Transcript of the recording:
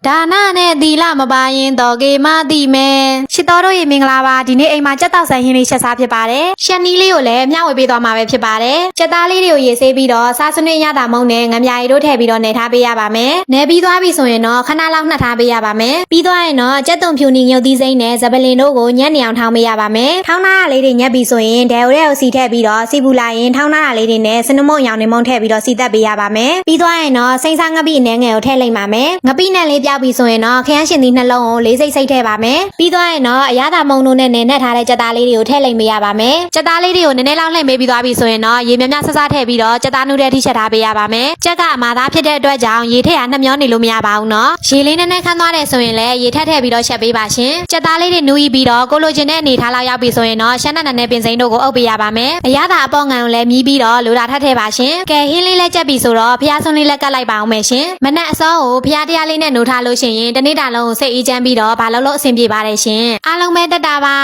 ဒါနနဲ့သီလမပါရင်တော့ကေမသိမယ်ရှစ်တော်တို့ရေမင်္ဂလာပါဒီနေ့အိမ်မှာကြက်တောက်ဆိုင်ဟင်းလေးချက်စားဖြစ်ပါတယ်ရှက်နီးလေးကိုလည်းမျှဝေပေးသွားမှာပဲဖြစ်ပါတယ်ကြက်သားလေးတွေကိုရေဆေးပြီးတော့စားစနွေးရတာမုံနဲ့ငမြာရီတို့ထည့်ပြီးတော့နေထားပေးရပါမယ်နေပြီးသွားပြီဆိုရင်တော့ခဏလောက်နှက်ထားပေးရပါမယ်ပြီးသွားရင်တော့ကြက်သွန်ဖြူနီညုတ်သီးစိမ့်နဲ့ဇပလင်တို့ကိုညက်နေအောင်ထောင်းပေးရပါမယ်ထောင်းထားတာလေးတွေညက်ပြီးဆိုရင်ဒဲဝဲကိုစီထည့်ပြီးတော့စီပူလိုက်ရင်ထောင်းထားတာလေးတွေနဲ့စနမုံရောင်နေမုံထည့်ပြီးတော့စီသက်ပေးရပါမယ်ပြီးသွားရင်တော့စိမ့်စားငပိအနေငယ်ကိုထည့်လိုက်ပါမယ်ငပိနဲ့လေးပြောက်ပြီးဆိုရင်တော့ခရမ်းရှင်သီးနှလုံးကိုလေးစိတ်ထည့်ပါမယ်ပြီးသွားရင်တော့အရသာမုံတို့နဲ့နေနဲ့ထားတဲ့ကြက်သားလေးတွေကိုထည့်လိုက်ပေးရပါမယ်ကြက်သားလေးတွေကိုနည်းနည်းလောက်လှည့်ပေးပြီးသွားပြီဆိုရင်တော့ရေမြမြဆဆထည့်ပြီးတော့ကြက်သားနုတဲ့ထိချက်ထားပေးရပါမယ်ကြက်ကအမာသားဖြစ်တဲ့အတွက်ကြောင့်ရေထည့်ရနှမျောနေလို့မရပါဘူးနော်ရေလေးနည်းနည်းခန်းသွားတယ်ဆိုရင်လည်းရေထည့်ပြီးတော့ချက်ပေးပါရှင်ကြက်သားလေးတွေနူးပြီးတော့ကိုလိုချင်တဲ့အနေထားလောက်ရောက်ပြီဆိုရင်တော့ရှမ်းနဲ့ပင်စိမ်းတို့ကိုအုပ်ပေးရပါမယ်အရသာအပေါငန်ကိုလည်းမြည်ပြီးတော့လိုတာထည့်ပါရှင်ကဲဟင်းလေးလည်းချက်ပြီဆိုတော့ဖျားဆုံးလေးလည်းကတ်လိုက်ပါအောင်မယ်ရှင်မနက်အစောကိုဖျားတရားလေးနဲ့နိုးထားလို့ရှိရင်တနေ့တာလုံးကိုစိတ်အေးချမ်းပြီးတော့ဘာလို့အဆင်ပြေပါတယ်ရှင်အားလုံးပဲတက်တာပါ